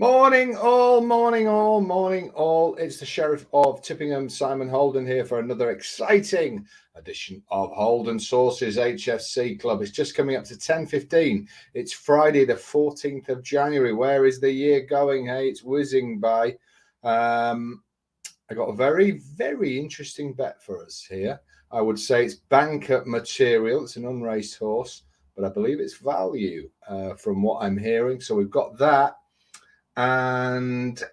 Morning all, morning all, morning all. It's the Sheriff of Tippingham, Simon Holden, here for another exciting edition of Holden Sources HFC Club. It's just coming up to 10:15. It's Friday the 14th of January. Where is the year going? Hey, it's whizzing by. I got a very, very interesting bet for us here. I would say it's banker material. It's an unraced horse, but I believe it's value from what I'm hearing. So we've got that. And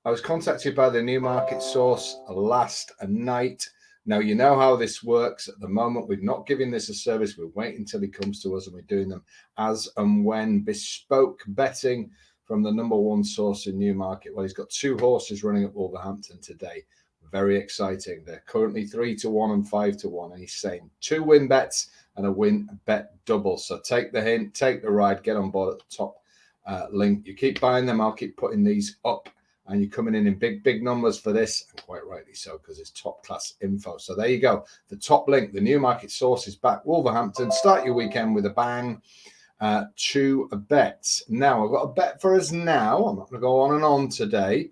I was contacted by the Newmarket source last night. Now, you know how this works. At the moment, we're not giving this a service. We're waiting until he comes to us, and we're doing them as and when. Bespoke betting from the number one source in Newmarket. Well, he's got two horses running at Wolverhampton today. Very exciting. They're currently 3-1 and 5-1. And he's saying 2 win bets and a win bet double. So take the hint, take the ride, get on board at the top link. You keep buying them, I'll keep putting these up, and you're coming in big numbers for this, and quite rightly so, because it's top class info. So there you go, the top link. The Newmarket source is back. Wolverhampton, start your weekend with a bang. 2 bets. Now I've got a bet for us now. I'm not going to go on and on today.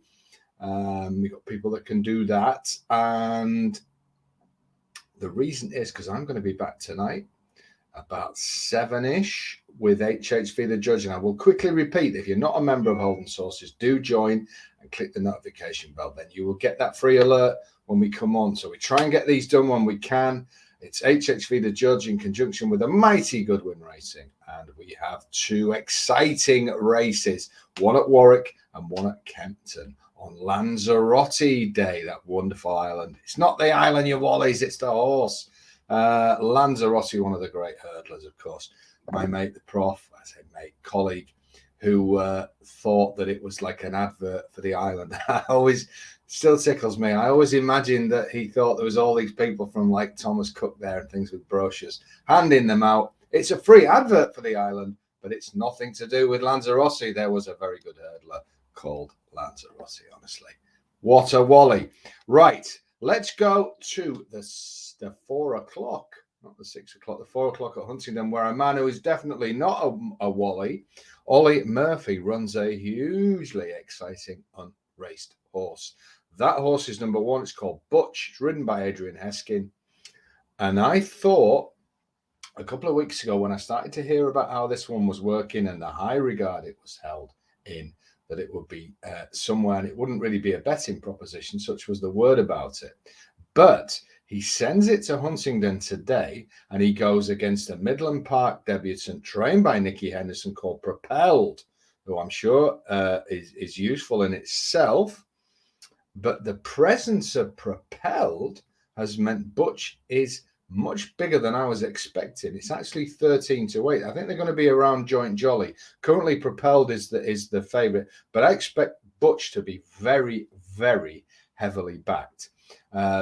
We've got people that can do that, and the reason is because I'm going to be back tonight about 7-ish with HHV the judge. And I will quickly repeat, if you're not a member of Holden Sources, do join and click the notification bell. Then you will get that free alert when we come on. So we try and get these done when we can. It's HHV the judge in conjunction with a mighty Goodwin Racing. And we have 2 exciting races, one at Warwick and one at Kempton on Lanzarote Day, that wonderful island. It's not the island, you wallies, it's the horse. Lanzarote, one of the great hurdlers, of course. My mate, the prof, I say mate, colleague, who thought that it was like an advert for the island. Always still tickles me. I always imagined that he thought there was all these people from like Thomas Cook there and things with brochures, handing them out. It's a free advert for the island, but it's nothing to do with Lanzarote. There was a very good hurdler called Lanzarote, honestly. What a wally. Right, let's go to the 4 o'clock, not the 6 o'clock, the 4 o'clock at Huntingdon, where a man who is definitely not a wally, Ollie Murphy, runs a hugely exciting unraced horse. That horse is number 1. It's called Butch. It's ridden by Adrian Heskin. And I thought a couple of weeks ago, when I started to hear about how this one was working and the high regard it was held in, that it would be somewhere and it wouldn't really be a betting proposition, such was the word about it. But he sends it to Huntingdon today, and he goes against a Midland Park debutant trained by Nicky Henderson called Propelled, who I'm sure is useful in itself. But the presence of Propelled has meant Butch is much bigger than I was expecting. It's actually 13-8. I think they're going to be around Joint Jolly. Currently, Propelled is the favourite, but I expect Butch to be very, very heavily backed.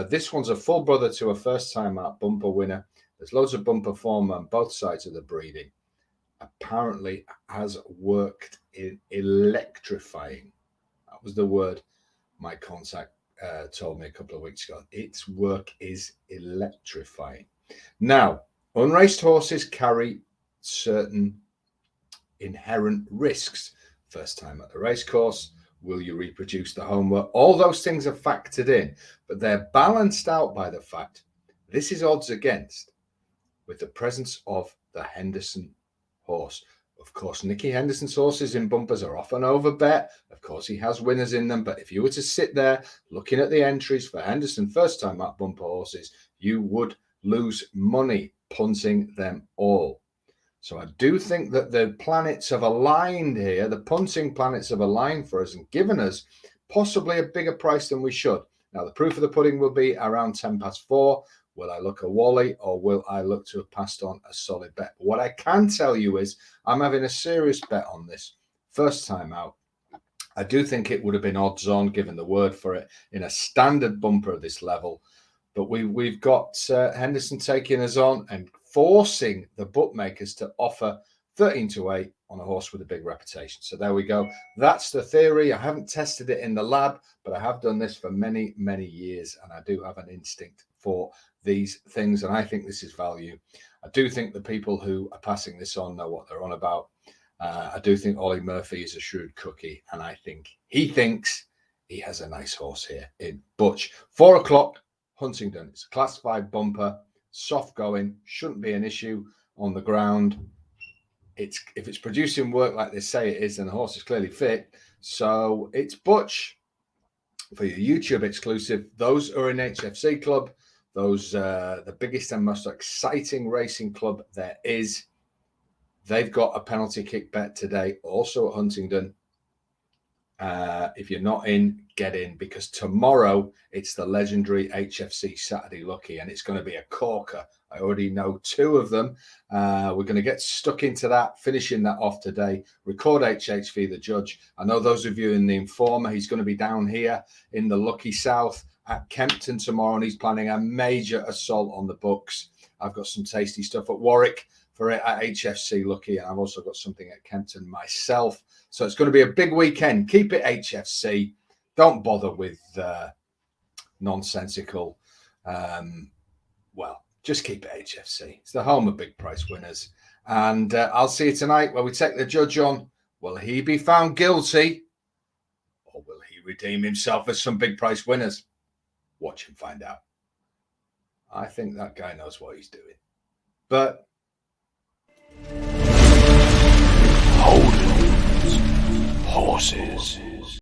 This one's a full brother to a first-time out bumper winner. There's loads of bumper form on both sides of the breeding. Apparently has worked in electrifying. That was the word my contact told me a couple of weeks ago. Its work is electrifying. Now, unraced horses carry certain inherent risks. First time at the racecourse, will you reproduce the homework? All those things are factored in, but they're balanced out by the fact this is odds against with the presence of the Henderson horse. Of course, Nicky Henderson's horses in bumpers are often overbet. Of course, he has winners in them. But if you were to sit there looking at the entries for Henderson first-time up bumper horses, you would lose money punting them all. So I do think that the planets have aligned here. The punting planets have aligned for us and given us possibly a bigger price than we should. Now, the proof of the pudding will be around 4:10. Will I look a wally, or will I look to have passed on a solid bet? What I can tell you is I'm having a serious bet on this first time out. I do think it would have been odds on, given the word for it, in a standard bumper of this level. But we've got Henderson taking us on and forcing the bookmakers to offer 13-8 on a horse with a big reputation. So there we go. That's the theory. I haven't tested it in the lab, but I have done this for many, many years, and I do have an instinct for these things, and I think this is value. I do think the people who are passing this on know what they're on about. I do think Ollie Murphy is a shrewd cookie, and I think he thinks he has a nice horse here in Butch. 4 o'clock, Huntingdon. It's a Class 5 bumper, soft going, shouldn't be an issue on the ground. If it's producing work like they say it is, then the horse is clearly fit. So it's Butch for your YouTube exclusive. Those are in HFC Club. Those the biggest and most exciting racing club there is. They've got a penalty kick bet today, also at Huntingdon. If you're not in, get in, because tomorrow it's the legendary HFC Saturday Lucky, and it's going to be a corker. I already know 2 of them. We're going to get stuck into that, finishing that off today. Record HHV, the judge. I know those of you in the Informer, he's going to be down here in the Lucky South at Kempton tomorrow, and he's planning a major assault on the books. I've got some tasty stuff at Warwick for it at HFC Lucky, and I've also got something at Kempton myself. So it's going to be a big weekend. Keep it HFC. Don't bother with nonsensical. Well, just keep it HFC. It's the home of big price winners. And I'll see you tonight where we take the judge on. Will he be found guilty, or will he redeem himself as some big price winners? Watch and find out. I think that guy knows what he's doing. But HOLDENS, horses.